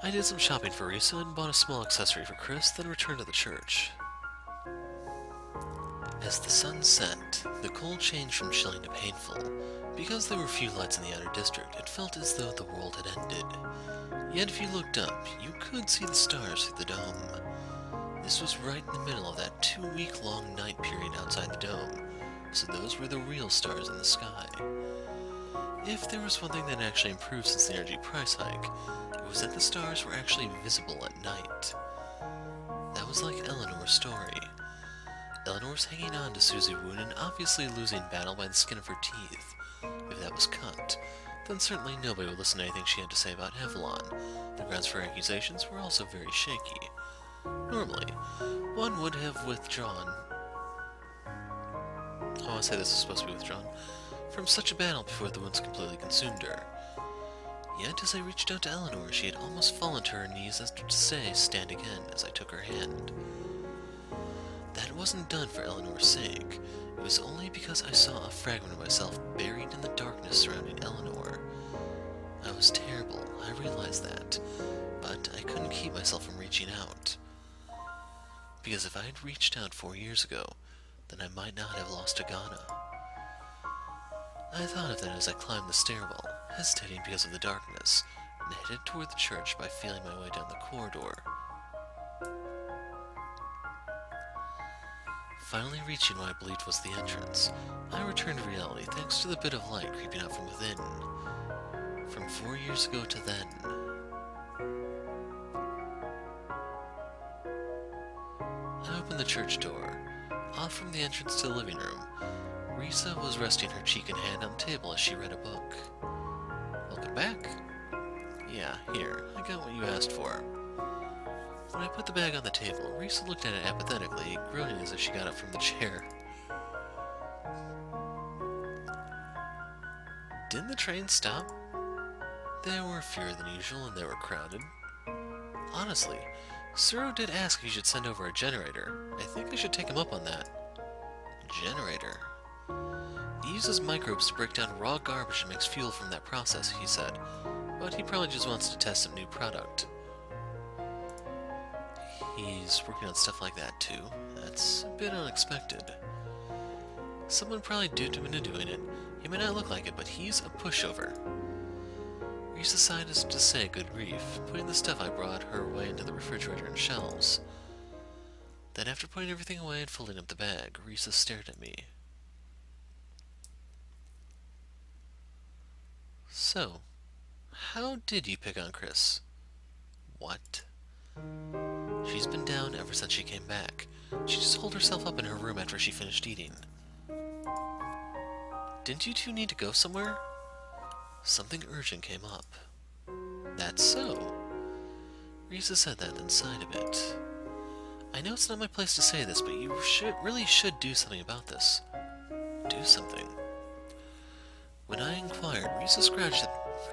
I did some shopping for Risa and bought a small accessory for Chris, then returned to the church. As the sun set, the cold changed from chilling to painful. Because there were few lights in the outer district, it felt as though the world had ended. Yet if you looked up, you could see the stars through the dome. This was right in the middle of that 2-week-long night period outside the dome, so those were the real stars in the sky. If there was one thing that actually improved since the energy price hike, it was that the stars were actually visible at night. That was like Eleanor's story. Eleanor was hanging on to Susie Woon and obviously losing battle by the skin of her teeth. If that was cut, then certainly nobody would listen to anything she had to say about Avalon. The grounds for accusations were also very shaky. Normally, one would have withdrawn. I want to say this is supposed to be withdrawn from such a battle before the wounds completely consumed her. Yet, as I reached out to Eleanor, she had almost fallen to her knees as to say, "Stand again," as I took her hand. That wasn't done for Eleanor's sake. It was only because I saw a fragment of myself buried in the darkness surrounding Eleanor. I was terrible, I realized that, but I couldn't keep myself from reaching out. Because if I had reached out 4 years ago, then I might not have lost Agana. I thought of that as I climbed the stairwell, hesitating because of the darkness, and headed toward the church by feeling my way down the corridor. Finally reaching what I believed was the entrance, I returned to reality thanks to the bit of light creeping out from within. From 4 years ago to then. I opened the church door. Off from the entrance to the living room, Risa was resting her cheek and hand on the table as she read a book. "Welcome back." "Yeah, here, I got what you asked for." When I put the bag on the table, Risa looked at it apathetically, groaning as if she got up from the chair. Didn't the train stop? There were fewer than usual and they were crowded. Honestly, Suro did ask if you should send over a generator. I think I should take him up on that. Generator? He uses microbes to break down raw garbage and makes fuel from that process, he said, but he probably just wants to test some new product. He's working on stuff like that too. That's a bit unexpected. Someone probably duped him into doing it. He may not look like it, but he's a pushover. Reese decided to say good grief, putting the stuff I brought her away into the refrigerator and shelves. Then after putting everything away and folding up the bag, Risa stared at me. "So, how did you pick on Chris?" "What?" "She's been down ever since she came back. She just holed herself up in her room after she finished eating." "Didn't you two need to go somewhere?" Something urgent came up. "That's so." Risa said that, then sighed a bit. "I know it's not my place to say this, but you really should do something about this." "Do something?" When I inquired, Risa scratched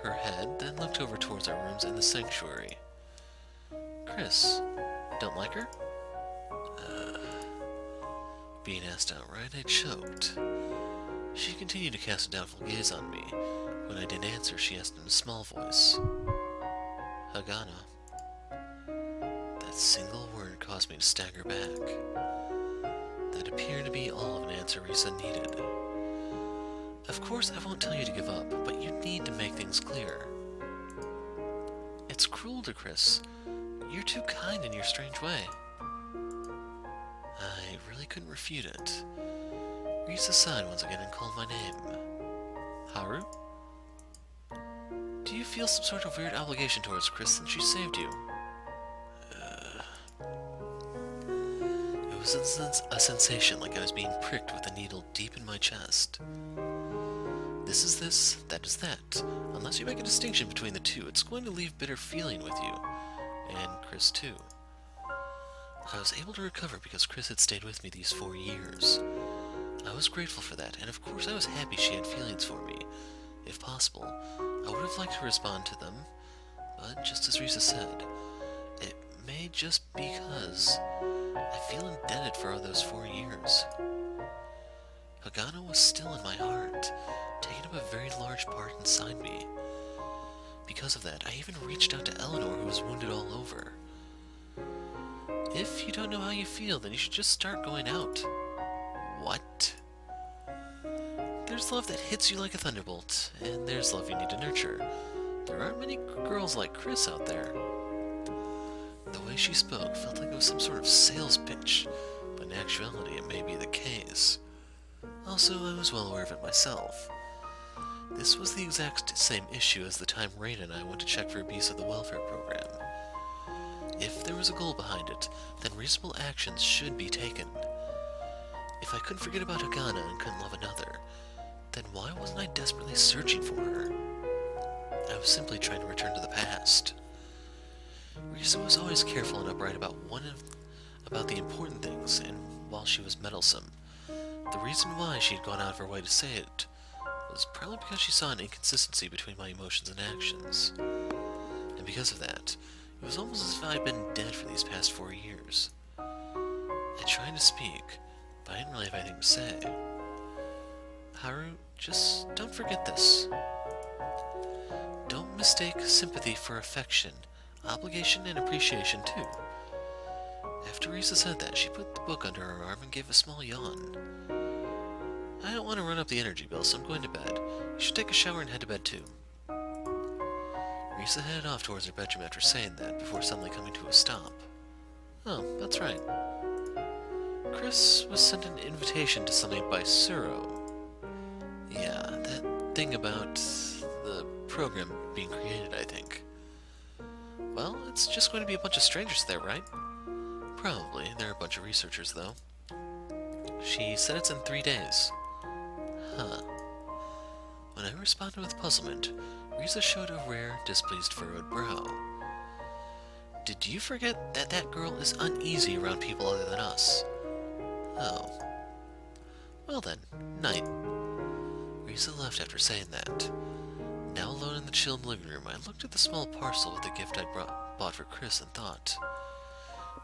her head, then looked over towards our rooms in the sanctuary. "Chris, don't like her?" Being asked outright, I choked. She continued to cast a doubtful gaze on me. When I didn't answer, she asked in a small voice, "Hagana." That single word caused me to stagger back. That appeared to be all of an answer Risa needed. "Of course I won't tell you to give up, but you need to make things clear." "It's cruel to Chris. You're too kind in your strange way." I really couldn't refute it. Risa sighed once again and called my name. "Haru? Do you feel some sort of weird obligation towards Chris since she saved you?" It was a sensation like I was being pricked with a needle deep in my chest. This is this, that is that. Unless you make a distinction between the two, it's going to leave bitter feeling with you. And Chris too. I was able to recover because Chris had stayed with me these 4 years. I was grateful for that, and of course I was happy she had feelings for me. If possible, I would have liked to respond to them, but just as Risa said, it may just because I feel indebted for all those 4 years. Hagana was still in my heart, taking up a very large part inside me. Because because of that, I even reached out to Eleanor, who was wounded all over. If you don't know how you feel, then you should just start going out. What? There's love that hits you like a thunderbolt, and there's love you need to nurture. There aren't many girls like Chris out there. The way she spoke felt like it was some sort of sales pitch, but in actuality it may be the case. Also, I was well aware of it myself. This was the exact same issue as the time Rain and I went to check for abuse of the welfare program. If there was a goal behind it, then reasonable actions should be taken. If I couldn't forget about Agana and couldn't love another, then why wasn't I desperately searching for her? I was simply trying to return to the past. Risa was always careful and upright about the important things, and while she was meddlesome, the reason why she had gone out of her way to say it was probably because she saw an inconsistency between my emotions and actions. And because of that, it was almost as if I had been dead for these past 4 years. I tried to speak, but I didn't really have anything to say. Haru, just don't forget this. Don't mistake sympathy for affection, obligation, and appreciation too. After Risa said that, she put the book under her arm and gave a small yawn. I don't want to run up the energy bill, so I'm going to bed. You should take a shower and head to bed too. Risa headed off towards her bedroom after saying that, before suddenly coming to a stop. Oh, that's right. Chris was sent an invitation to something by Suro. Yeah, that thing about the program being created, I think. Well, it's just going to be a bunch of strangers there, right? Probably. There are a bunch of researchers, though. She said it's in 3 days. Huh. When I responded with puzzlement, Risa showed a rare, displeased furrowed brow. Did you forget that that girl is uneasy around people other than us? Oh. Well then, night. Risa left after saying that. Now alone in the chilled living room, I looked at the small parcel with the gift I'd bought for Chris and thought,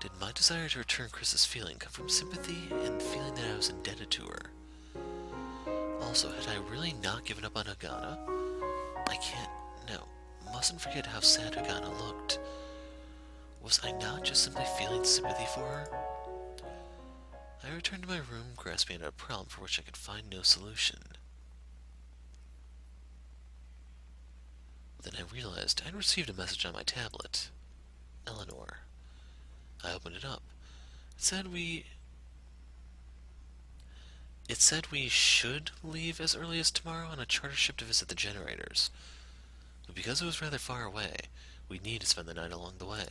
did my desire to return Chris's feeling come from sympathy and the feeling that I was indebted to her? Also, had I really not given up on Agana? Mustn't forget how sad Agana looked. Was I not just simply feeling sympathy for her? I returned to my room, grasping at a problem for which I could find no solution. Then I realized I'd received a message on my tablet. Eleanor. I opened it up. It said we should leave as early as tomorrow on a charter ship to visit the generators. But because it was rather far away, we'd need to spend the night along the way.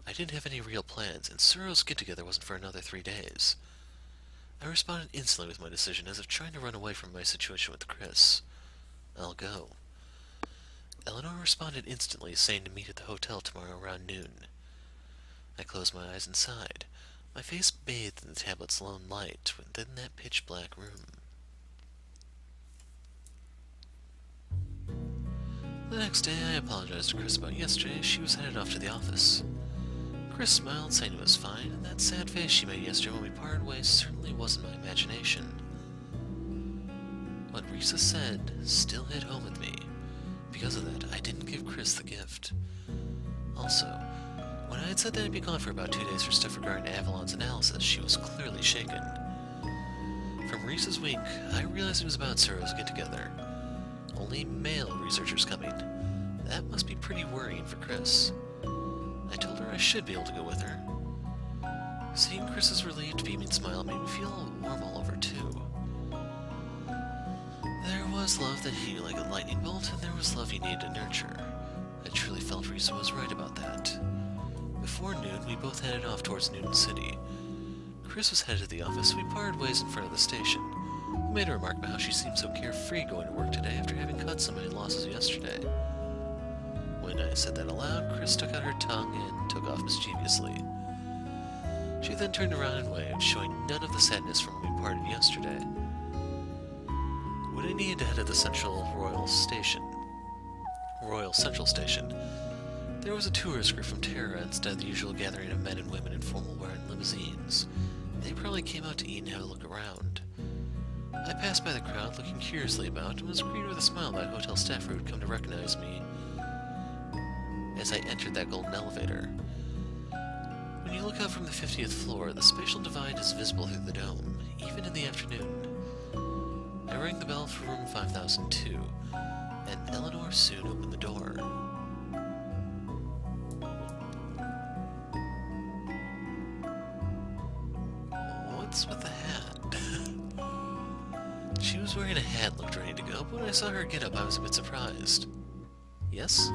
I didn't have any real plans, and Suro's get-together wasn't for another 3 days. I responded instantly with my decision, as if trying to run away from my situation with Chris. I'll go. Eleanor responded instantly, saying to meet at the hotel tomorrow around noon. I closed my eyes and sighed, my face bathed in the tablet's lone light within that pitch-black room. The next day, I apologized to Chris about yesterday as she was headed off to the office. Chris smiled, saying it was fine, and that sad face she made yesterday when we parted ways certainly wasn't my imagination. What Risa said still hit home with me. Because of that, I didn't give Chris the gift. Also, when I had said that I'd be gone for about 2 days for stuff regarding Avalon's analysis, she was clearly shaken. From Risa's wink, I realized it was about Suro's get-together. Only male researchers coming. That must be pretty worrying for Chris. I told her I should be able to go with her. Seeing Chris's relieved, beaming smile made me feel a little warm all over, too. There was love that hit you like a lightning bolt, and there was love you needed to nurture. I truly felt Risa was right about that. Before noon, we both headed off towards Newton City. Chris was headed to the office, so we parted ways in front of the station. I made a remark about how she seemed so carefree going to work today after having cut so many losses yesterday. When I said that aloud, Chris stuck out her tongue and took off mischievously. She then turned around and waved, showing none of the sadness from when we parted yesterday. When I needed to head to the Royal Central Station, there was a tourist group from Terra instead of the usual gathering of men and women in formal wear and limousines. They probably came out to eat and have a look around. I passed by the crowd, looking curiously about, and was greeted with a smile by hotel staff who had come to recognize me as I entered that golden elevator. When you look out from the 50th floor, the spatial divide is visible through the dome, even in the afternoon. I rang the bell for room 5002, and Eleanor soon opened the door. What's with the hat? She was wearing a hat and looked ready to go, but when I saw her get up, I was a bit surprised. Yes?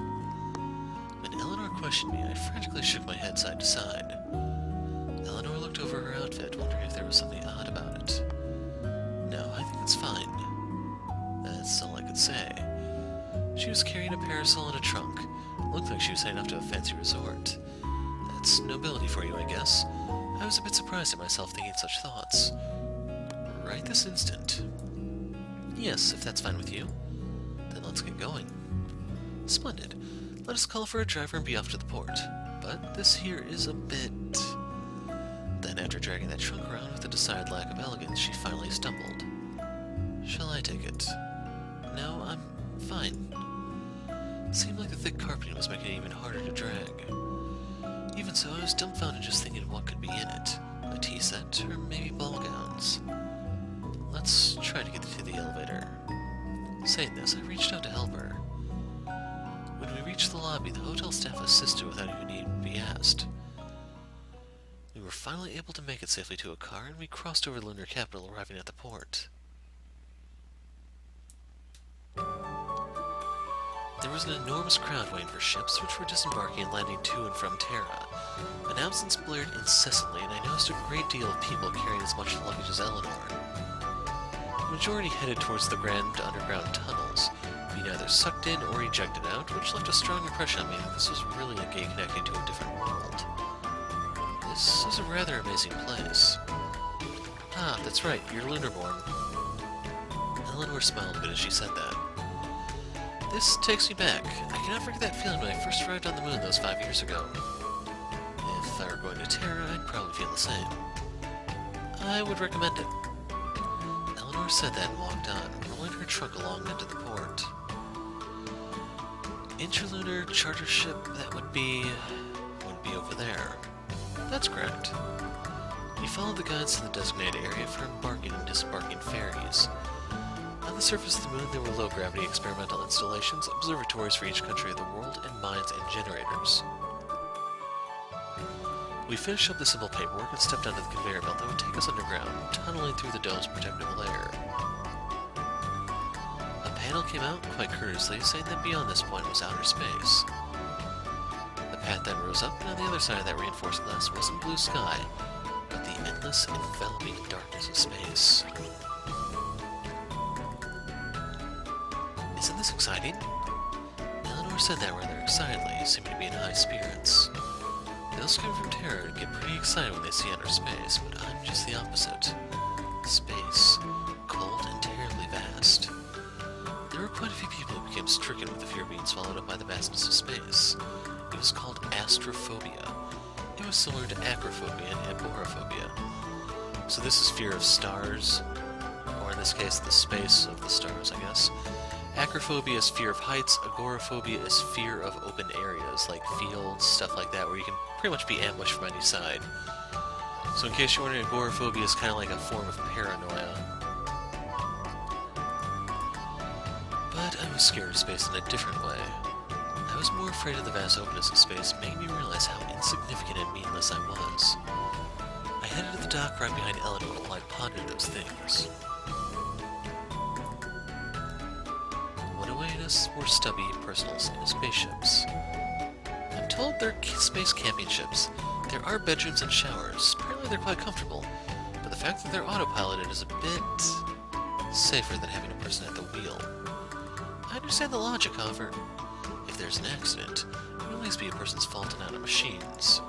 When Eleanor questioned me, I frantically shook my head side to side. Eleanor looked over her outfit, wondering if there was something odd about it. No, I think it's fine. That's all I could say. She was carrying a parasol and a trunk. Looked like she was heading off to a fancy resort. That's nobility for you, I guess. I was a bit surprised at myself thinking such thoughts. Right this instant. Yes, if that's fine with you. Then let's get going. Splendid. Let us call for a driver and be off to the port. But this here is a bit... Then after dragging that trunk around with a decided lack of elegance, she finally stumbled. Shall I take it? No, I'm fine. It seemed like the thick carpeting was making it even harder to drag. Even so, I was dumbfounded just thinking of what could be in it. A tea set, or maybe ball gowns. Let's try to get to the elevator. Saying this, I reached out to help her. When we reached the lobby, the hotel staff assisted without even needing to be asked. We were finally able to make it safely to a car, and we crossed over the lunar capital, arriving at the port. There was an enormous crowd waiting for ships, which were disembarking and landing to and from Terra. Announcements blared incessantly, and I noticed a great deal of people carrying as much luggage as Eleanor. The majority headed towards the grand underground tunnels, being either sucked in or ejected out, which left a strong impression on me that this was really a gate connecting to a different world. This is a rather amazing place. Ah, that's right, you're Lunarborn. Eleanor smiled a bit as she said that. This takes me back. I cannot forget that feeling when I first arrived on the moon those 5 years ago. If I were going to Terra, I'd probably feel the same. I would recommend it. Eleanor said that and walked on, rolling her trunk along into the port. Interlunar charter ship, that would be over there. That's correct. We followed the guides to the designated area for embarking and disembarking ferries. On the surface of the moon, there were low-gravity experimental installations, observatories for each country of the world, and mines and generators. We finished up the simple paperwork and stepped onto the conveyor belt that would take us underground, tunneling through the dome's protective layer. A panel came out, quite courteously, saying that beyond this point was outer space. The path then rose up, and on the other side of that reinforced glass wasn't blue sky, but the endless, enveloping darkness of space. Isn't this exciting? Eleanor said that rather excitedly, seeming to be in high spirits. Those coming from Terra get pretty excited when they see outer space, but I'm just the opposite. Space. Cold and terribly vast. There were quite a few people who became stricken with the fear of being swallowed up by the vastness of space. It was called astrophobia. It was similar to acrophobia and agoraphobia. So this is fear of stars, or in this case, the space of the stars, I guess. Acrophobia is fear of heights, agoraphobia is fear of open areas, like fields, stuff like that, where you can pretty much be ambushed from any side. So in case you're wondering, agoraphobia is kind of like a form of paranoia. But I was scared of space in a different way. I was more afraid of the vast openness of space, making me realize how insignificant and meaningless I was. I headed to the dock right behind Eleanor while I pondered those things. What awaited us were stubby, personal spaceships. I'm told they're space camping ships. There are bedrooms and showers. Apparently they're quite comfortable, but the fact that they're autopiloted is a bit safer than having a person at the wheel. I understand the logic, however. If there's an accident, it will always be a person's fault and not a machine's.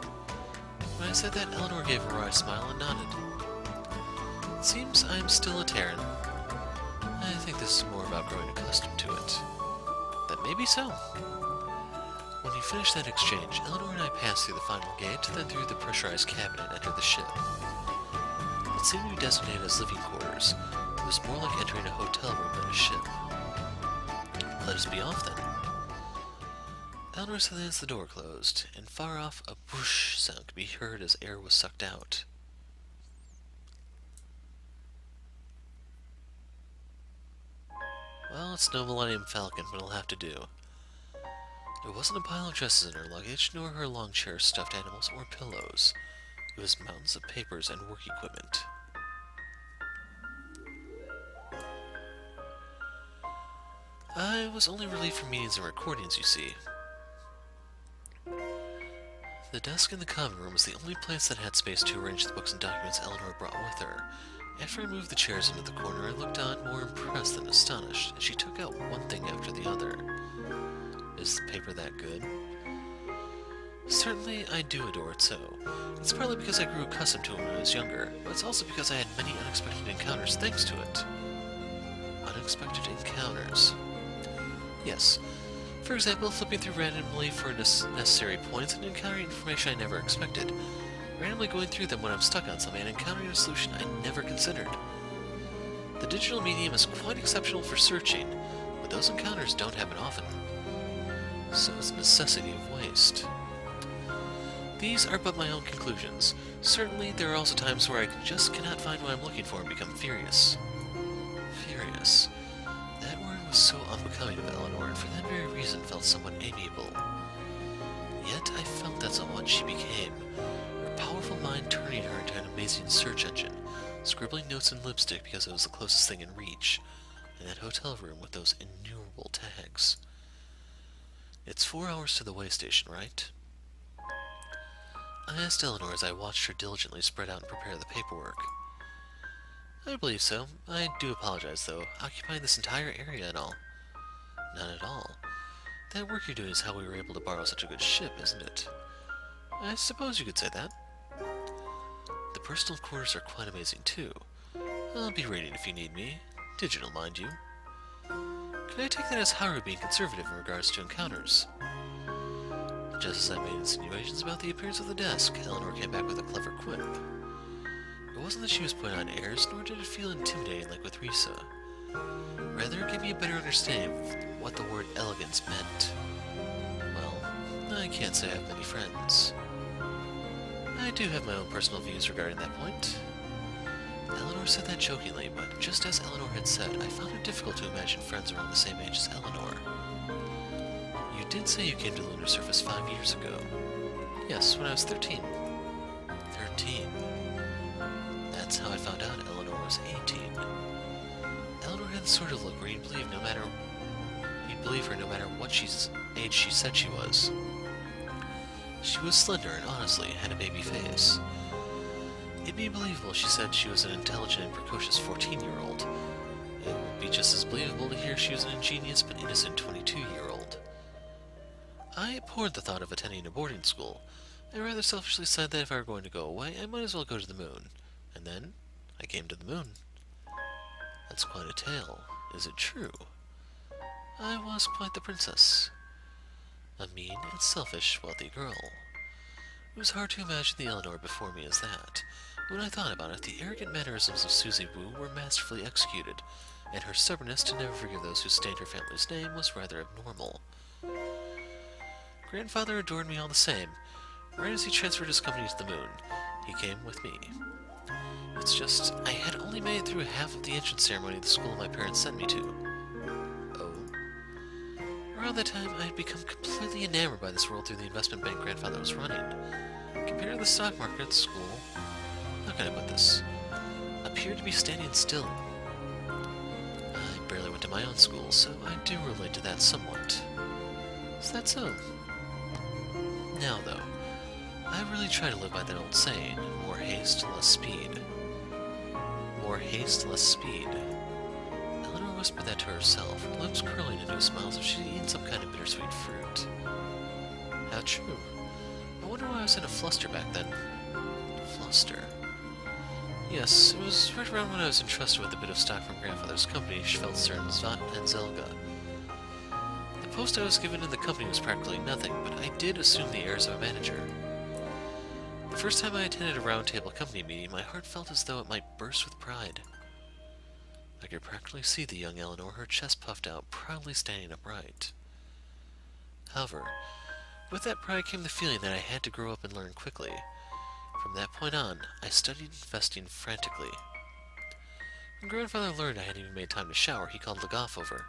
When I said that, Eleanor gave a wry smile and nodded. It seems I'm still a Terran. I think this is more about growing accustomed to it. That may be so. When we finished that exchange, Eleanor and I passed through the final gate, then through the pressurized cabin and entered the ship. It seemed to be designated as living quarters. It was more like entering a hotel room than a ship. Let us be off, then. Eleanor said as the door closed, and far off a whoosh sound could be heard as air was sucked out. Well, it's no Millennium Falcon, but it'll have to do. There wasn't a pile of dresses in her luggage, nor her long chair, stuffed animals, or pillows. It was mountains of papers and work equipment. I was only relieved from meetings and recordings, you see. The desk in the common room was the only place that had space to arrange the books and documents Eleanor brought with her. After I moved the chairs into the corner, I looked on, more impressed than astonished, as she took out one thing after the other. Is the paper that good? Certainly, I do adore it so. It's partly because I grew accustomed to it when I was younger, but it's also because I had many unexpected encounters thanks to it. Unexpected encounters. Yes. For example, flipping through randomly for necessary points and encountering information I never expected. Randomly going through them when I'm stuck on something and encountering a solution I never considered. The digital medium is quite exceptional for searching, but those encounters don't happen often. So it's a necessity of waste. These are but my own conclusions. Certainly, there are also times where I just cannot find what I'm looking for and become furious. Furious. That word was so unbecoming of Eleanor, and for that very reason felt somewhat amiable. Yet I felt that's what she became, her powerful mind turning her into an amazing search engine, scribbling notes in lipstick because it was the closest thing in reach, in that hotel room with those innumerable tags. It's 4 hours to the way station, right? I asked Eleanor as I watched her diligently spread out and prepare the paperwork. I believe so. I do apologize, though, occupying this entire area and all. Not at all. That work you're doing is how we were able to borrow such a good ship, isn't it? I suppose you could say that. The personal quarters are quite amazing, too. I'll be reading if you need me. Digital, mind you. Can I take that as Haru being conservative in regards to encounters? Just as I made insinuations about the appearance of the desk, Eleanor came back with a clever quip. It wasn't that she was putting on airs, nor did it feel intimidating like with Risa. Rather, it gave me a better understanding of what the word elegance meant. Well, I can't say I have many friends. I do have my own personal views regarding that point. Eleanor said that jokingly, but just as Eleanor had said, I found it difficult to imagine friends around the same age as Eleanor. You did say you came to the lunar surface 5 years ago. Yes, when I was 13. 13. That's how I found out Eleanor was 18. Eleanor had the sort of look where you'd believe her no matter what age she said she was. She was slender and honestly had a baby face. It'd be believable she said she was an intelligent and precocious 14-year-old. It would be just as believable to hear she was an ingenious but innocent 22-year-old. I abhorred the thought of attending a boarding school. I rather selfishly said that if I were going to go away, I might as well go to the moon. And then, I came to the moon. That's quite a tale. Is it true? I was quite the princess. A mean and selfish, wealthy girl. It was hard to imagine the Eleanor before me as that. When I thought about it, the arrogant mannerisms of Susie Wu were masterfully executed, and her stubbornness to never forgive those who stained her family's name was rather abnormal. Grandfather adored me all the same. Right as he transferred his company to the moon, he came with me. It's just, I had only made it through half of the entrance ceremony of the school my parents sent me to. Oh. Around that time, I had become completely enamored by this world through the investment bank grandfather was running. Compared to the stock market at school, how can I put this? Appeared to be standing still. I barely went to my own school, so I do relate to that somewhat. Is that so? Now, though, I really try to live by that old saying, more haste, less speed. More haste, less speed. Eleanor whispered that to herself, her lips curling into a smile as if she'd eaten some kind of bittersweet fruit. How true. I wonder why I was in a fluster back then. Fluster. Yes, it was right around when I was entrusted with a bit of stock from grandfather's company, Schvelzer and Zelga. The post I was given in the company was practically nothing, but I did assume the airs of a manager. The first time I attended a round-table company meeting, my heart felt as though it might burst with pride. I could practically see the young Eleanor, her chest puffed out, proudly standing upright. However, With that pride came the feeling that I had to grow up and learn quickly. From that point on, I studied investing frantically. When grandfather learned I hadn't even made time to shower, he called Lagos over.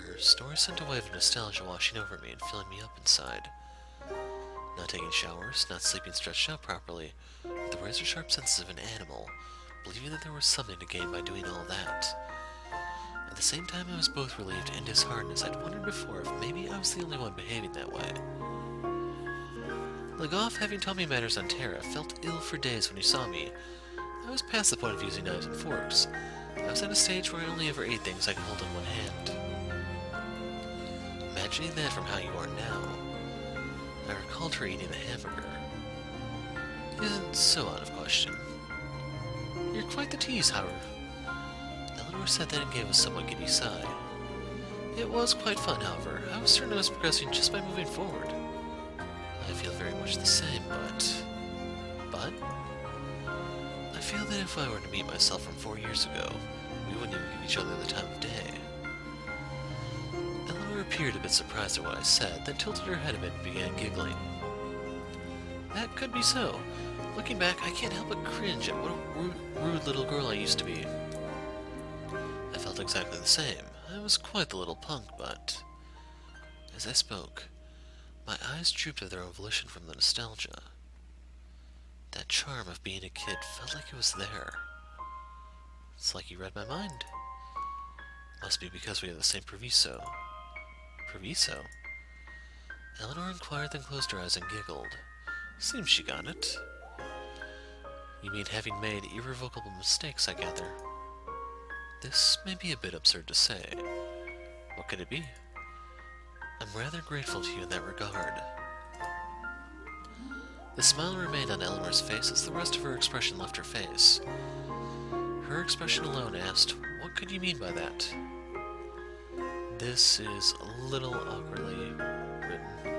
Her story sent a wave of nostalgia washing over me and filling me up inside. Not taking showers, not sleeping stretched out properly, with the razor-sharp senses of an animal, believing that there was something to gain by doing all that. At the same time, I was both relieved and disheartened, as I'd wondered before if maybe I was the only one behaving that way. Lagos, having taught me manners on Terra, felt ill for days when he saw me. I was past the point of using knives and forks. I was at a stage where I only ever ate things I could hold in one hand. Imagining that from how you are now, I recalled her eating the hamburger. Isn't so out of question. You're quite the tease, Howard. Eleanor said that and gave a somewhat giddy sigh. It was quite fun, however. I was certain I was progressing just by moving forward. I feel very much the same, but... I feel that if I were to meet myself from 4 years ago, we wouldn't even give each other the time of day. Eleanor appeared a bit surprised at what I said, then tilted her head a bit and began giggling. That could be so. Looking back, I can't help but cringe at what a rude little girl I used to be. I felt exactly the same. I was quite the little punk, but... As I spoke, my eyes drooped of their own volition from the nostalgia. That charm of being a kid felt like it was there. It's like you read my mind. Must be because we have the same proviso. Proviso? Eleanor inquired, then closed her eyes and giggled. Seems she got it. You mean having made irrevocable mistakes, I gather. This may be a bit absurd to say. What could it be? I'm rather grateful to you in that regard. The smile remained on Eleanor's face as the rest of her expression left her face. Her expression alone asked, what could you mean by that? This is a little awkwardly written.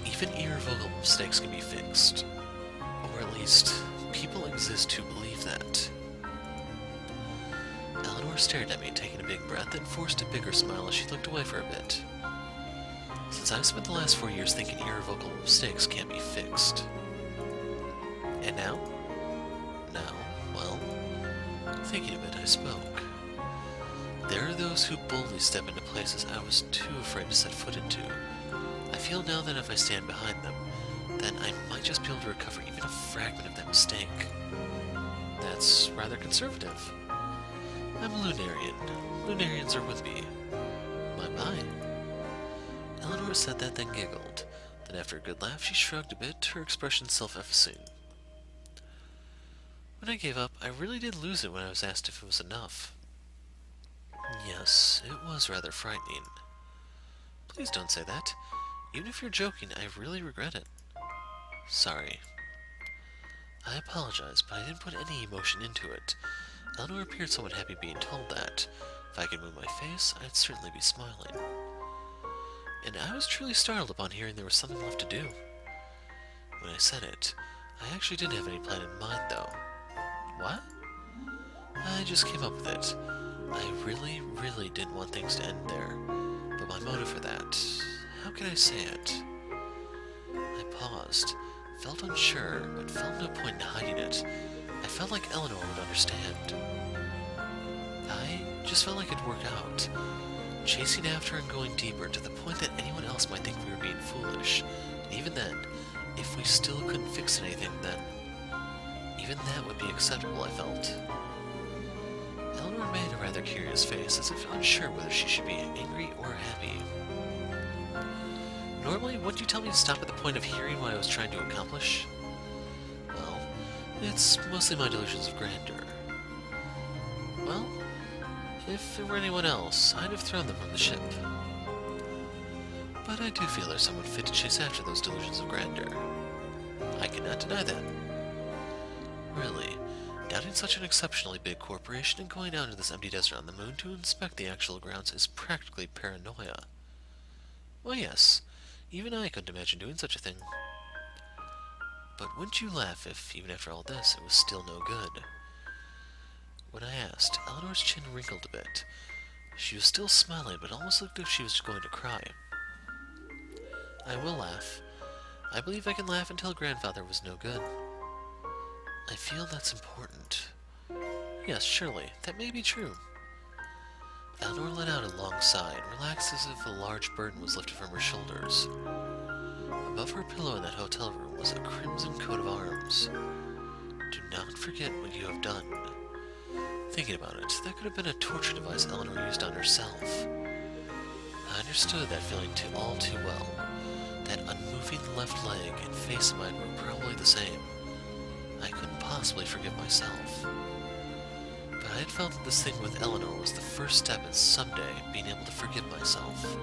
Even irrevocable mistakes can be fixed. Or at least, people exist who believe that. Eleanor stared at me, taking a big breath, then forced a bigger smile as she looked away for a bit. Since I've spent the last 4 years thinking irrevocable mistakes can't be fixed. And now? Now, well, thinking of it, I spoke. There are those who boldly step into places I was too afraid to set foot into. I feel now that if I stand behind them, then I might just be able to recover even a fragment of that mistake. That's rather conservative. I'm a Lunarian. Lunarians are wimpy. My. Eleanor said that, then giggled. Then after a good laugh, she shrugged a bit, her expression self-effacing. When I gave up, I really did lose it when I was asked if it was enough. Yes, it was rather frightening. Please don't say that. Even if you're joking, I really regret it. Sorry. I apologize, but I didn't put any emotion into it. Eleanor appeared somewhat happy being told that. If I could move my face, I'd certainly be smiling. And I was truly startled upon hearing there was something left to do. When I said it, I actually didn't have any plan in mind, though. What? I just came up with it. I really, really didn't want things to end there. But my motive for that... how can I say it? I paused, felt unsure, but felt no point in hiding it. I felt like Eleanor would understand. I just felt like it'd work out. Chasing after and going deeper to the point that anyone else might think we were being foolish. And even then, if we still couldn't fix anything, then even that would be acceptable, I felt. Eleanor made a rather curious face, as if unsure whether she should be angry or happy. Normally, wouldn't you tell me to stop at the point of hearing what I was trying to accomplish? Well, it's mostly my delusions of grandeur. Well, if it were anyone else, I'd have thrown them from the ship. But I do feel there's someone fit to chase after those delusions of grandeur. I cannot deny that. Really, doubting such an exceptionally big corporation and going out into this empty desert on the moon to inspect the actual grounds is practically paranoia. Well, yes, even I couldn't imagine doing such a thing. But wouldn't you laugh if, even after all this, it was still no good? When I asked, Eleanor's chin wrinkled a bit. She was still smiling, but almost looked as if she was going to cry. I will laugh. I believe I can laugh until grandfather was no good. I feel that's important. Yes, surely, that may be true. Eleanor let out a long sigh and relaxed as if a large burden was lifted from her shoulders. Above her pillow in that hotel room was a crimson coat of arms. Do not forget what you have done. Thinking about it, that could have been a torture device Eleanor used on herself. I understood that feeling all too well. That unmoving left leg and face of mine were probably the same. I couldn't possibly forgive myself. But I had felt that this thing with Eleanor was the first step in someday being able to forgive myself.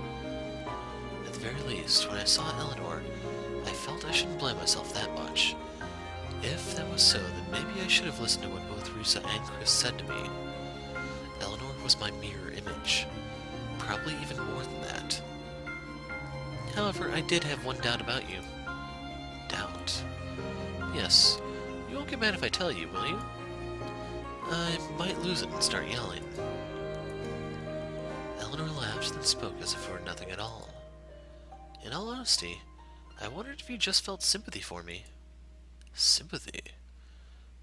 At the very least, when I saw Eleanor, I felt I shouldn't blame myself that much. If that was so, then maybe I should have listened to what both Risa and Chris said to me. Eleanor was my mirror image. Probably even more than that. However, I did have one doubt about you. Doubt. Yes. You won't get mad if I tell you, will you? I might lose it and start yelling. Eleanor laughed, then spoke as if it were nothing at all. In all honesty, I wondered if you just felt sympathy for me. Sympathy?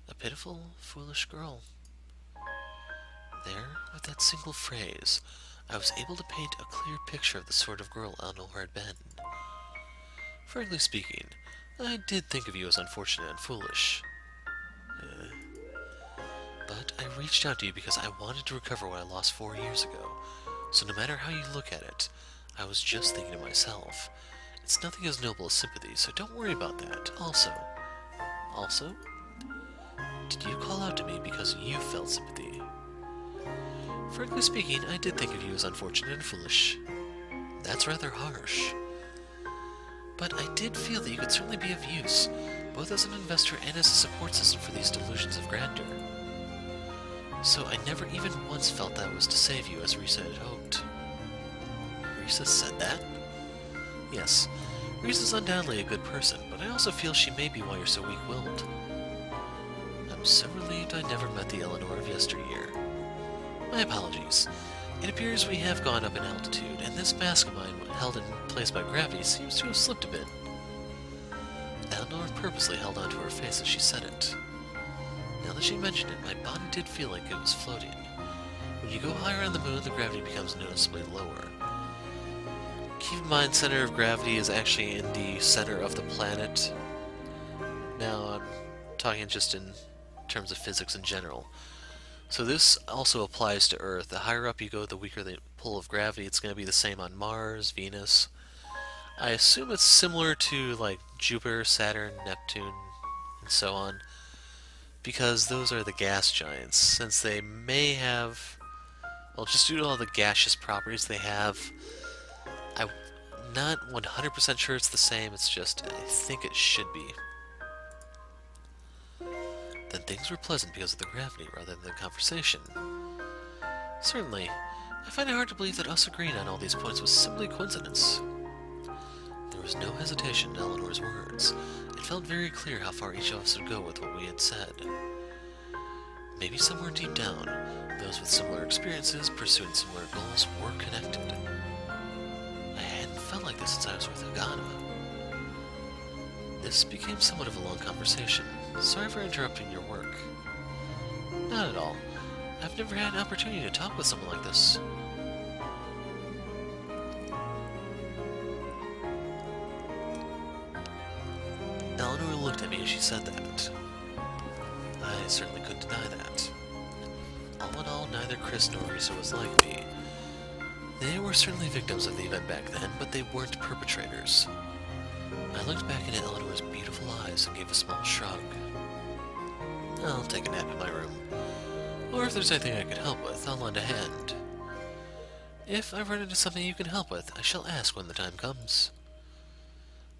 A pitiful, foolish girl. There, with that single phrase, I was able to paint a clear picture of the sort of girl Eleanor had been. Frankly speaking, I did think of you as unfortunate and foolish. But I reached out to you because I wanted to recover what I lost 4 years ago. So no matter how you look at it, I was just thinking to myself, it's nothing as noble as sympathy, so don't worry about that. Also, did you call out to me because you felt sympathy? Frankly speaking, I did think of you as unfortunate and foolish. That's rather harsh. But I did feel that you could certainly be of use, both as an investor and as a support system for these delusions of grandeur. So I never even once felt that was to save you as Risa had hoped. Risa said that? Yes, Risa's undoubtedly a good person, but I also feel she may be why you're so weak-willed. I'm so relieved I never met the Eleanor of yesteryear. My apologies. It appears we have gone up in altitude, and this mask of mine, held in place by gravity, seems to have slipped a bit. Eleanor purposely held onto her face as she said it. Now that she mentioned it, my body did feel like it was floating. When you go higher on the moon, the gravity becomes noticeably lower. Keep in mind, center of gravity is actually in the center of the planet. Now, I'm talking just in terms of physics in general. So this also applies to Earth. The higher up you go, the weaker the pull of gravity. It's going to be the same on Mars, Venus. I assume it's similar to, like, Jupiter, Saturn, Neptune, and so on, because those are the gas giants, since they may have, well, just due to all the gaseous properties they have, I'm not 100% sure it's the same, it's just, I think it should be. Then things were pleasant because of the gravity rather than the conversation. Certainly, I find it hard to believe that us agreeing on all these points was simply coincidence. There was no hesitation in Eleanor's words. It felt very clear how far each of us would go with what we had said. Maybe somewhere deep down, those with similar experiences, pursuing similar goals, were connected. I hadn't felt like this since I was with Agana. This became somewhat of a long conversation. Sorry for interrupting your work. Not at all. I've never had an opportunity to talk with someone like this. Eleanor looked at me as she said that. I certainly couldn't deny that. All in all, neither Chris nor Risa was like me. They were certainly victims of the event back then, but they weren't perpetrators. I looked back into Eleanor's beautiful eyes and gave a small shrug. I'll take a nap in my room. Or if there's anything I could help with, I'll lend a hand. If I run into something you can help with, I shall ask when the time comes.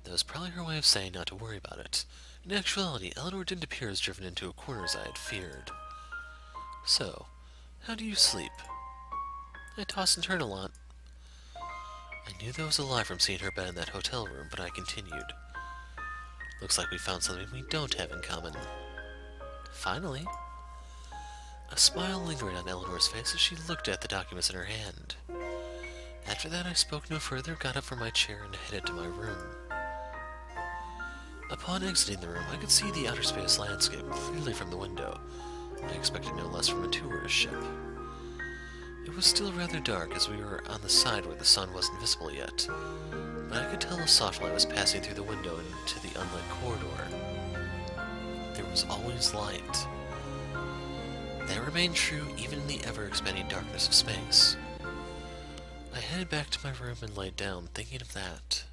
That was probably her way of saying not to worry about it. In actuality, Eleanor didn't appear as driven into a corner as I had feared. So, how do you sleep? I toss and turn a lot. I knew that was a lie from seeing her bed in that hotel room, but I continued. Looks like we found something we don't have in common. Finally. A smile lingered on Eleanor's face as she looked at the documents in her hand. After that, I spoke no further, got up from my chair, and headed to my room. Upon exiting the room, I could see the outer space landscape clearly from the window. I expected no less from a tourist ship. It was still rather dark as we were on the side where the sun wasn't visible yet, but I could tell a soft light was passing through the window into the unlit corridor. There was always light. That remained true even in the ever-expanding darkness of space. I headed back to my room and laid down, thinking of that.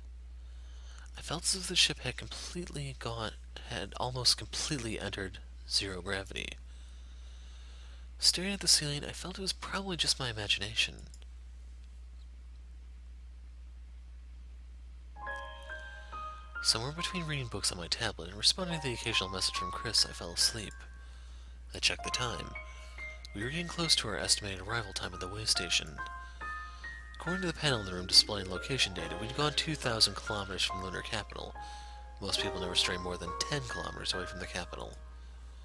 I felt as if the ship had almost completely entered zero gravity. Staring at the ceiling, I felt it was probably just my imagination. Somewhere between reading books on my tablet and responding to the occasional message from Chris, I fell asleep. I checked the time. We were getting close to our estimated arrival time at the way station. According to the panel in the room displaying location data, we'd gone 2,000 kilometers from lunar capital. Most people never stray more than 10 kilometers away from the capital.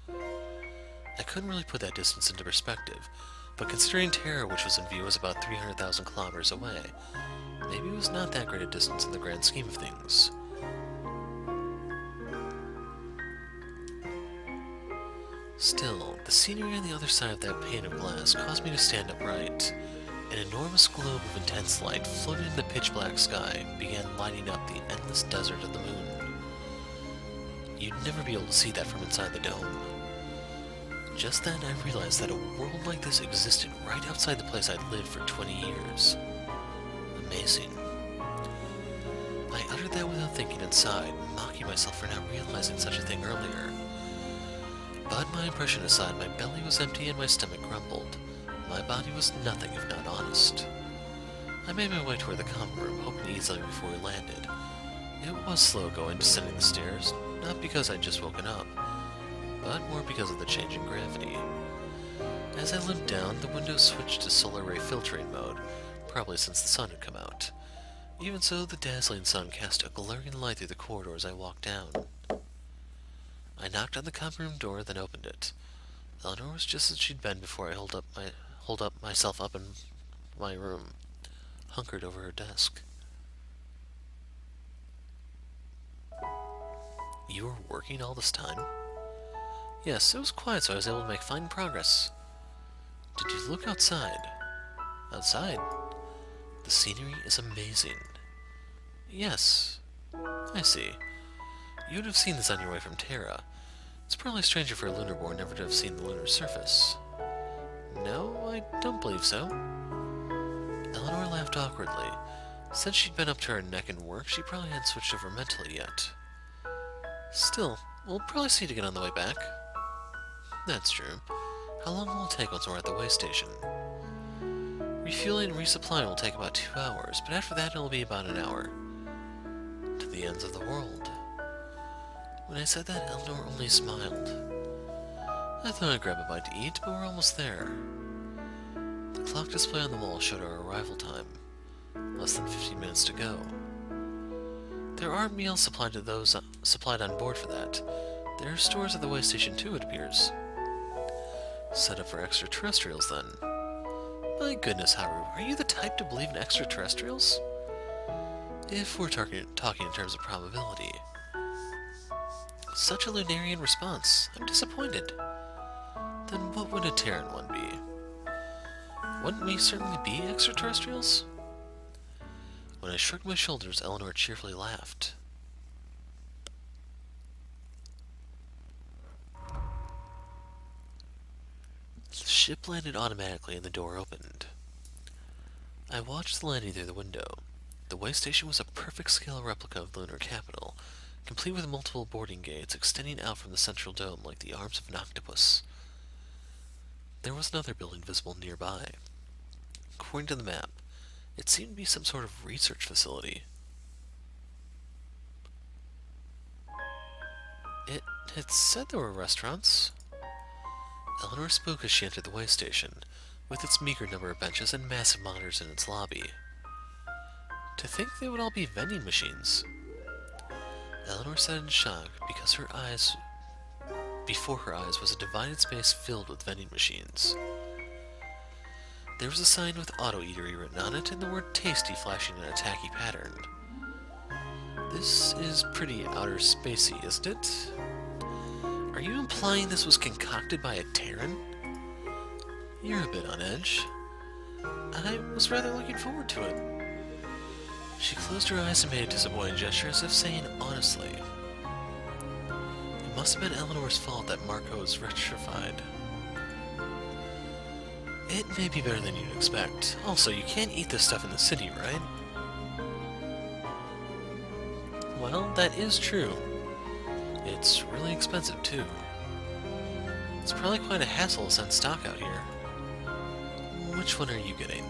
I couldn't really put that distance into perspective, but considering Terra, which was in view, was about 300,000 kilometers away, maybe it was not that great a distance in the grand scheme of things. Still, the scenery on the other side of that pane of glass caused me to stand upright. An enormous globe of intense light floated in the pitch-black sky, began lighting up the endless desert of the moon. You'd never be able to see that from inside the dome. Just then, I realized that a world like this existed right outside the place I'd lived for 20 years. Amazing. I uttered that without thinking and sighed, mocking myself for not realizing such a thing earlier. But my impression aside, my belly was empty and my stomach grumbled. My body was nothing if not honest. I made my way toward the common room, hoping to ease up before we landed. It was slow going, descending the stairs, not because I'd just woken up, but more because of the change in gravity. As I limped down, the window switched to solar ray filtering mode, probably since the sun had come out. Even so, the dazzling sun cast a glaring light through the corridor as I walked down. I knocked on the common room door, then opened it. Eleanor was just as she'd been before I holed myself up in my room, hunkered over her desk. You were working all this time? Yes, it was quiet, so I was able to make fine progress. Did you look outside? Outside? The scenery is amazing. Yes. I see. You would have seen this on your way from Terra. It's probably stranger for a lunar-born never to have seen the lunar surface. No, I don't believe so. Eleanor laughed awkwardly. Since she'd been up to her neck in work, she probably hadn't switched over mentally yet. Still, we'll probably see it again on the way back. That's true. How long will it take once we're at the way station? Refueling and resupplying will take about 2 hours, but after that it'll be about an hour. To the ends of the world. When I said that, Eleanor only smiled. I thought I'd grab a bite to eat, but we're almost there. The clock display on the wall showed our arrival time. Less than 15 minutes to go. There are meals supplied to those supplied on board for that. There are stores at the way station too, it appears. Set up for extraterrestrials, then. My goodness, Haru, are you the type to believe in extraterrestrials? If we're talking in terms of probability. Such a Lunarian response. I'm disappointed. Then what would a Terran one be? Wouldn't we certainly be extraterrestrials? When I shrugged my shoulders, Eleanor cheerfully laughed. The ship landed automatically and the door opened. I watched the landing through the window. The way station was a perfect scale replica of the lunar capital, complete with multiple boarding gates extending out from the central dome like the arms of an octopus. There was another building visible nearby. According to the map, it seemed to be some sort of research facility. It had said there were restaurants. Eleanor spoke as she entered the way station, with its meager number of benches and massive monitors in its lobby. To think they would all be vending machines. Eleanor said in shock because before her eyes was a divided space filled with vending machines. There was a sign with auto eatery written on it and the word tasty flashing in a tacky pattern. This is pretty outer spacey, isn't it? Are you implying this was concocted by a Terran? You're a bit on edge. I was rather looking forward to it. She closed her eyes and made a disappointed gesture as if saying honestly. It must have been Eleanor's fault that Marco was retrified. It may be better than you'd expect. Also, you can't eat this stuff in the city, right? Well, that is true. It's really expensive, too. It's probably quite a hassle to send stock out here. Which one are you getting?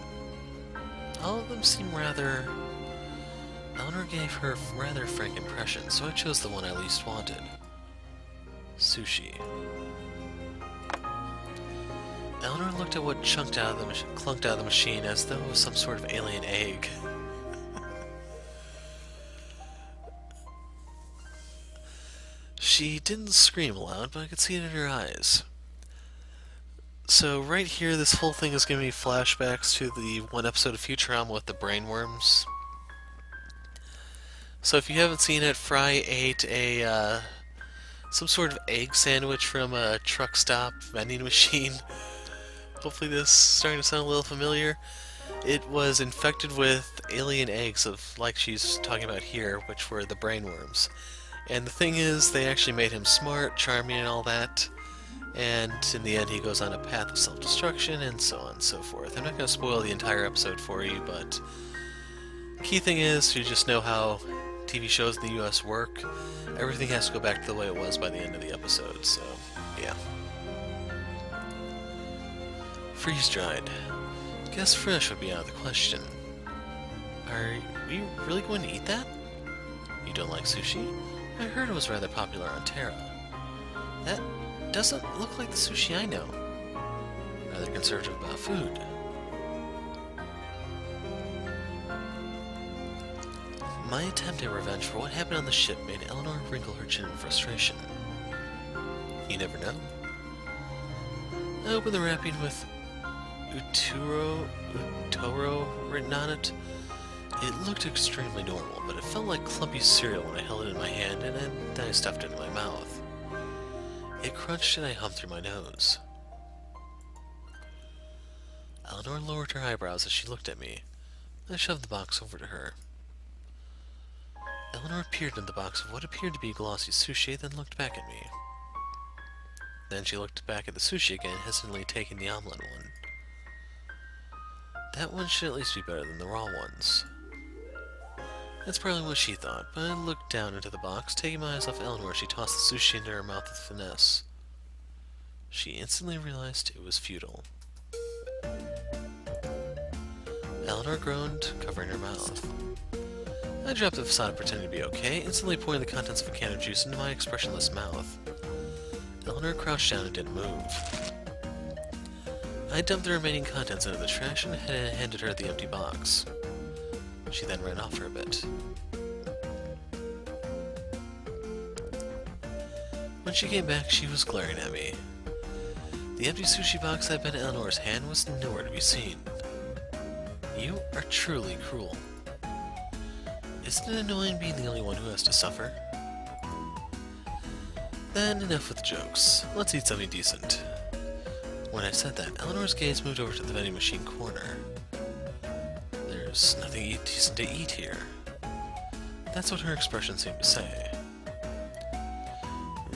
All of them seem rather... Eleanor gave her a rather frank impression, so I chose the one I least wanted. Sushi. Eleanor looked at what clunked out of the machine as though it was some sort of alien egg. She didn't scream aloud, but I could see it in her eyes. So right here, this whole thing is giving me flashbacks to the one episode of Futurama with the brainworms. So if you haven't seen it, Fry ate a some sort of egg sandwich from a truck stop vending machine. Hopefully this is starting to sound a little familiar. It was infected with alien eggs of, like she's talking about here, which were the brainworms. And the thing is, they actually made him smart, charming, and all that. And in the end, he goes on a path of self-destruction, and so on and so forth. I'm not going to spoil the entire episode for you, but the key thing is, you just know how TV shows in the US work. Everything has to go back to the way it was by the end of the episode, so yeah. Freeze-dried. Guess fresh would be out of the question. Are we really going to eat that? You don't like sushi? I heard it was rather popular on Terra. That doesn't look like the sushi I know. Rather conservative about food. My attempt at revenge for what happened on the ship made Eleanor wrinkle her chin in frustration. You never know. I opened the wrapping with Utoro written on it. It looked extremely normal, but it felt like clumpy cereal when I held it in my hand and then I stuffed it in my mouth. It crunched and I hummed through my nose. Eleanor lowered her eyebrows as she looked at me. I shoved the box over to her. Eleanor peered into the box of what appeared to be glossy sushi, then looked back at me. Then she looked back at the sushi again, hesitantly taking the omelet one. That one should at least be better than the raw ones. That's probably what she thought, but I looked down into the box, taking my eyes off Eleanor as she tossed the sushi into her mouth with finesse. She instantly realized it was futile. Eleanor groaned, covering her mouth. I dropped the facade pretending to be okay, instantly pouring the contents of a can of juice into my expressionless mouth. Eleanor crouched down and didn't move. I dumped the remaining contents into the trash and handed her the empty box. She then ran off for a bit. When she came back, she was glaring at me. The empty sushi box that had been in Eleanor's hand was nowhere to be seen. You are truly cruel. Isn't it annoying being the only one who has to suffer? Then enough with jokes. Let's eat something decent. When I said that, Eleanor's gaze moved over to the vending machine corner. There's nothing decent to eat here. That's what her expression seemed to say.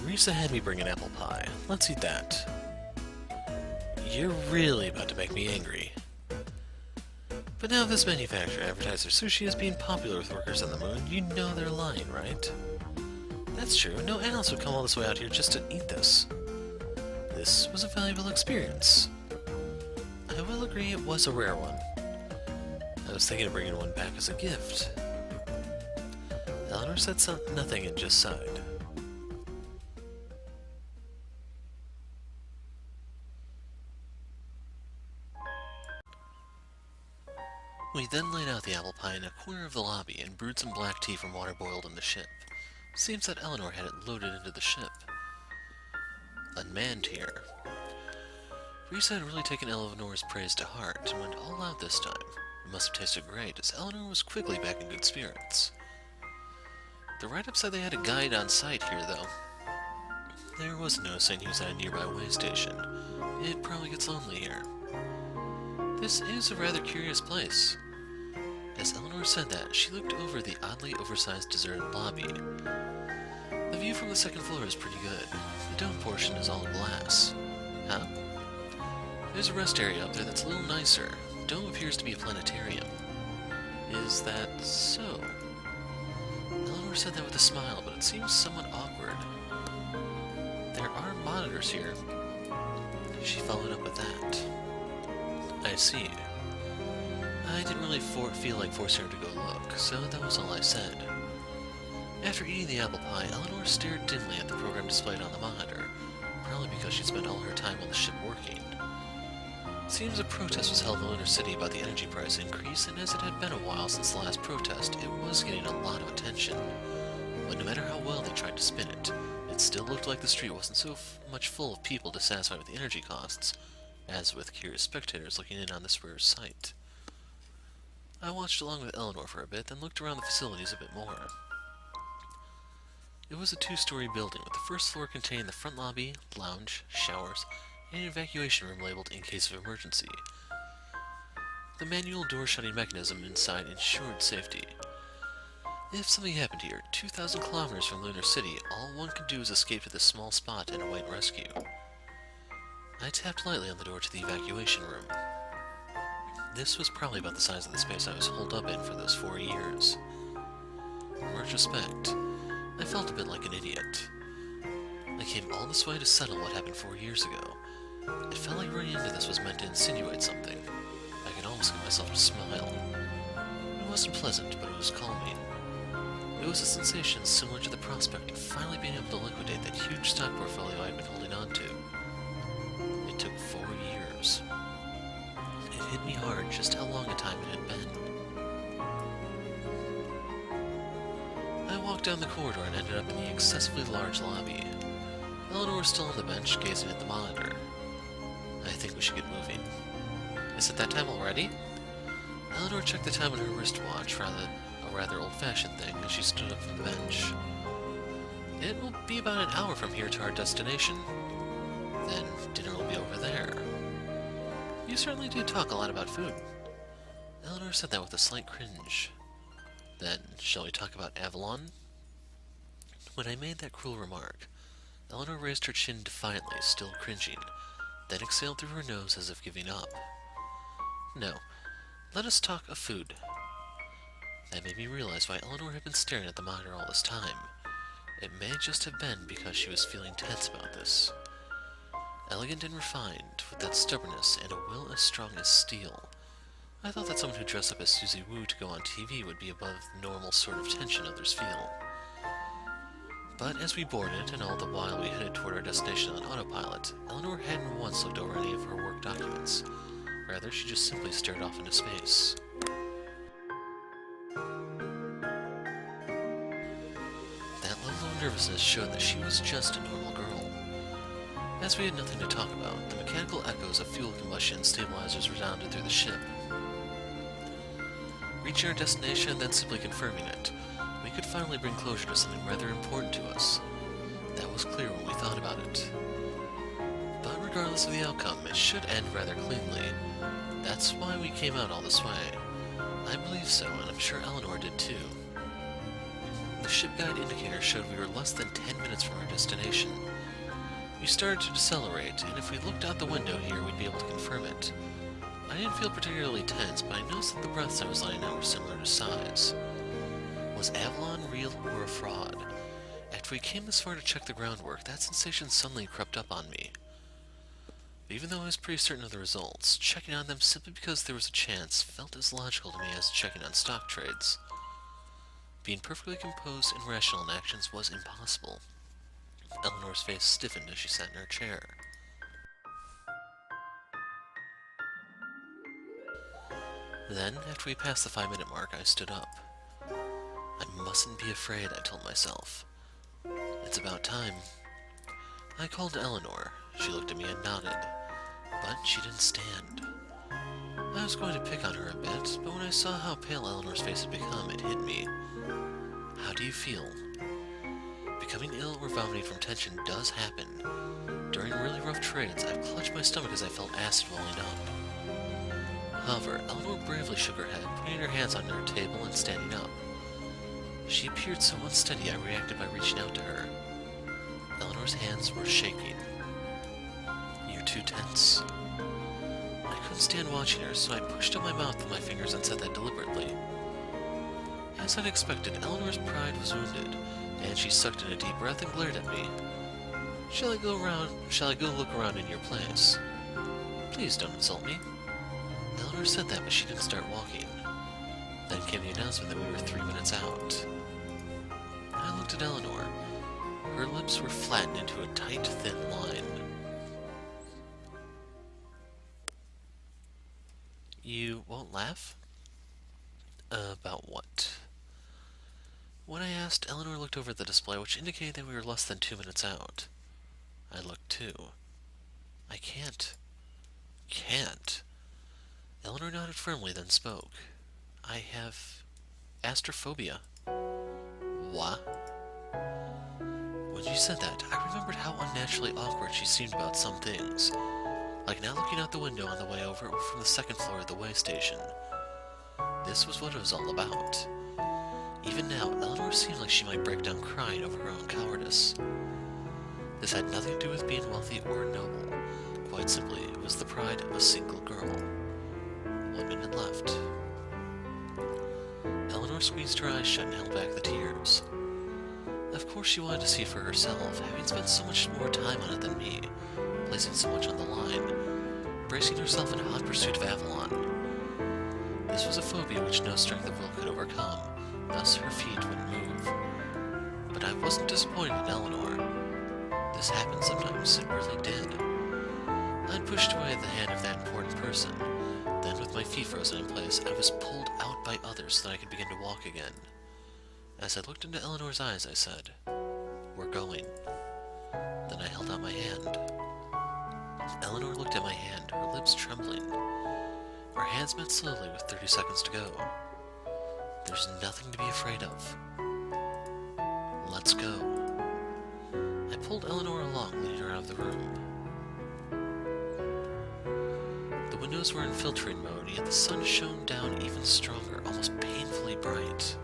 Risa had me bring an apple pie. Let's eat that. You're really about to make me angry. But now if this manufacturer advertised their sushi as being popular with workers on the moon, you know they're lying, right? That's true. No analyst would come all this way out here just to eat this. This was a valuable experience. I will agree it was a rare one. I was thinking of bringing one back as a gift. Eleanor said nothing and just sighed. We then laid out the apple pie in a corner of the lobby and brewed some black tea from water boiled in the ship. Seems that Eleanor had it loaded into the ship. Unmanned here. Risa had really taken Eleanor's praise to heart and went all out this time. It must have tasted great, as Eleanor was quickly back in good spirits. The write-up said they had a guide on site here, though. There was no saying he was at a nearby way station. It probably gets lonely here. This is a rather curious place. As Eleanor said that, she looked over the oddly oversized deserted lobby. The view from the second floor is pretty good. The dome portion is all glass. Huh? There's a rest area up there that's a little nicer. The dome appears to be a planetarium. Is that so? Eleanor said that with a smile, but it seems somewhat awkward. There are monitors here. She followed up with that. I see. I didn't really feel like forcing her to go look, so that was all I said. After eating the apple pie, Eleanor stared dimly at the program displayed on the monitor, probably because she'd spent all her time on the ship working. It seems a protest was held in the Lunar City about the energy price increase, and as it had been a while since the last protest, it was getting a lot of attention. But no matter how well they tried to spin it, it still looked like the street wasn't so much full of people dissatisfied with the energy costs, as with curious spectators looking in on this rare sight. I watched along with Eleanor for a bit, then looked around the facilities a bit more. It was a two-story building, with the first floor containing the front lobby, lounge, showers, and an evacuation room labeled in case of emergency. The manual door-shutting mechanism inside ensured safety. If something happened here, 2,000 kilometers from Lunar City, all one could do is escape to this small spot and await rescue. I tapped lightly on the door to the evacuation room. This was probably about the size of the space I was holed up in for those 4 years. In retrospect, I felt a bit like an idiot. I came all this way to settle what happened 4 years ago. It felt like running into this was meant to insinuate something. I could almost get myself to smile. It wasn't pleasant, but it was calming. It was a sensation similar to the prospect of finally being able to liquidate that huge stock portfolio I had been holding on to. It took 4 years. It hit me hard just how long a time it had been. I walked down the corridor and ended up in the excessively large lobby. Eleanor was still on the bench, gazing at the monitor. I think we should get moving. Is it that time already? Eleanor checked the time on her wristwatch, a rather old-fashioned thing, as she stood up from the bench. It will be about an hour from here to our destination. Then dinner will be over there. You certainly do talk a lot about food. Eleanor said that with a slight cringe. Then, shall we talk about Avalon? When I made that cruel remark, Eleanor raised her chin defiantly, still cringing, then exhaled through her nose as if giving up. No, let us talk of food. That made me realize why Eleanor had been staring at the monitor all this time. It may just have been because she was feeling tense about this. Elegant and refined, with that stubbornness and a will as strong as steel. I thought that someone who dressed up as Susie Wu to go on TV would be above the normal sort of tension others feel. But as we boarded, and all the while we headed toward our destination on autopilot, Eleanor hadn't once looked over any of her work documents. Rather, she just simply stared off into space. That level of nervousness showed that she was just a normal girl. As we had nothing to talk about, the mechanical echoes of fuel combustion stabilizers resounded through the ship. Reaching our destination and then simply confirming it, we could finally bring closure to something rather important to us. That was clear when we thought about it. But regardless of the outcome, it should end rather cleanly. That's why we came out all this way. I believe so, and I'm sure Eleanor did too. The ship guide indicator showed we were less than 10 minutes from our destination. We started to decelerate, and if we looked out the window here, we'd be able to confirm it. I didn't feel particularly tense, but I noticed that the breaths I was letting out were similar to sighs. Was Avalon real or a fraud? After we came this far to check the groundwork, that sensation suddenly crept up on me. But even though I was pretty certain of the results, checking on them simply because there was a chance felt as logical to me as checking on stock trades. Being perfectly composed and rational in actions was impossible. Eleanor's face stiffened as she sat in her chair. Then, after we passed the 5-minute mark, I stood up. I mustn't be afraid, I told myself. It's about time. I called Eleanor. She looked at me and nodded. but she didn't stand. I was going to pick on her a bit, but when I saw how pale Eleanor's face had become, it hit me. How do you feel? Becoming ill or vomiting from tension does happen. During really rough trades, I've clutched my stomach as I felt acid welling up. However, Eleanor bravely shook her head, putting her hands on her table and standing up. She appeared so unsteady I reacted by reaching out to her. Eleanor's hands were shaking. You're too tense. I couldn't stand watching her, so I pushed up my mouth with my fingers and said that deliberately. As I'd expected, Eleanor's pride was wounded, and she sucked in a deep breath and glared at me. Shall I go look around in your place? Please don't insult me. Eleanor said that, but she didn't start walking. Then came the announcement that we were 3 minutes out. I looked at Eleanor. Her lips were flattened into a tight, thin line. You won't laugh? About what? When I asked, Eleanor looked over at the display, which indicated that we were less than 2 minutes out. I looked too. I can't. Can't. Eleanor nodded firmly, then spoke. I have astrophobia. What? When she said that, I remembered how unnaturally awkward she seemed about some things, like now looking out the window on the way over from the second floor of the way station. This was what it was all about. Even now, Eleanor seemed like she might break down crying over her own cowardice. This had nothing to do with being wealthy or noble. Quite simply, it was the pride of a single girl. 1 minute left. Eleanor squeezed her eyes shut and held back the tears. Of course she wanted to see for herself, having spent so much more time on it than me, placing so much on the line, bracing herself in hot pursuit of Avalon. This was a phobia which no strength of will could overcome, thus her feet wouldn't move. But I wasn't disappointed in Eleanor. This happened sometimes, it really did. I'd pushed away the hand of that important person. Then, with my feet frozen in place, I was pulled out by others so that I could begin to walk again. As I looked into Eleanor's eyes, I said, "We're going." Then I held out my hand. Eleanor looked at my hand, her lips trembling. Our hands met slowly with 30 seconds to go. There's nothing to be afraid of. Let's go. I pulled Eleanor along, leading her out of the room. The windows were in filtering mode, yet the sun shone down even stronger, almost painfully bright.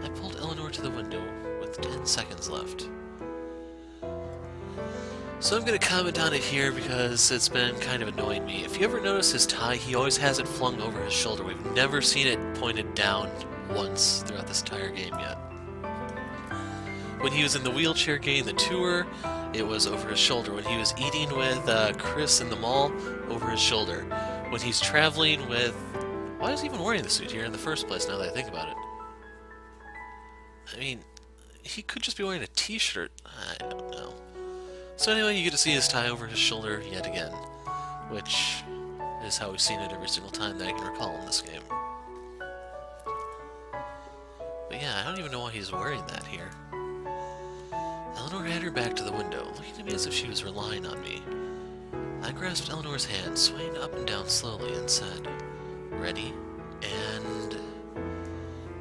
I pulled Eleanor to the window with 10 seconds left. So I'm going to comment on it here because it's been kind of annoying me. If you ever notice his tie, he always has it flung over his shoulder. We've never seen it pointed down once throughout this entire game yet. When he was in the wheelchair getting the tour, it was over his shoulder. When he was eating with Chris in the mall, over his shoulder. When he's traveling with... Why is he even wearing the suit here in the first place, now that I think about it? I mean, he could just be wearing a t-shirt. I don't know. So anyway, you get to see his tie over his shoulder yet again, which is how we've seen it every single time that I can recall in this game. But yeah, I don't even know why he's wearing that here. Eleanor had her back to the window, looking at me as if she was relying on me. I grasped Eleanor's hand, swaying up and down slowly, and said, "Ready?" And...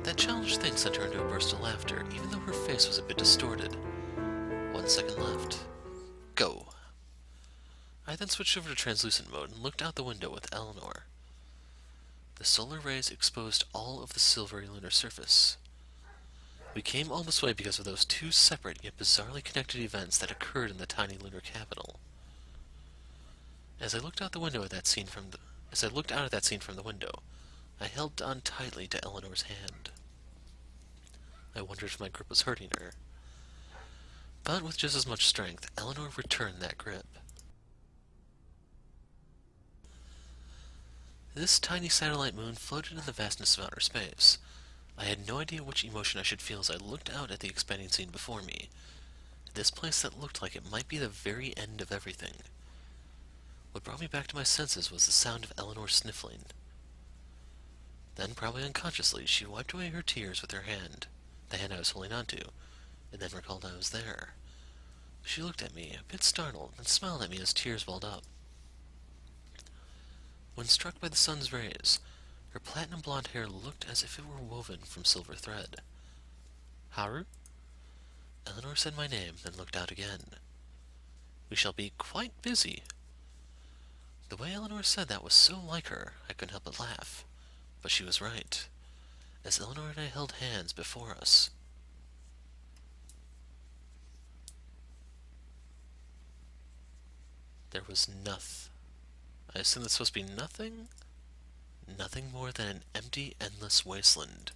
that childish thing sent her into a burst of laughter, even though her face was a bit distorted. 1 second left. Go. I then switched over to translucent mode and looked out the window with Eleanor. The solar rays exposed all of the silvery lunar surface. We came all this way because of those two separate yet bizarrely connected events that occurred in the tiny lunar capital. As I looked out at that scene from the window, I held on tightly to Eleanor's hand. I wondered if my grip was hurting her. But with just as much strength, Eleanor returned that grip. This tiny satellite moon floated in the vastness of outer space. I had no idea which emotion I should feel as I looked out at the expanding scene before me. This place that looked like it might be the very end of everything. What brought me back to my senses was the sound of Eleanor sniffling. Then, probably unconsciously, she wiped away her tears with her hand, the hand I was holding onto, and then recalled I was there. She looked at me, a bit startled, and smiled at me as tears welled up. When struck by the sun's rays, her platinum blonde hair looked as if it were woven from silver thread. Haru? Eleanor said my name, then looked out again. We shall be quite busy. The way Eleanor said that was so like her, I couldn't help but laugh. But she was right. As Eleanor and I held hands before us, there was nothing. I assume that's supposed to be nothing? Nothing more than an empty, endless wasteland.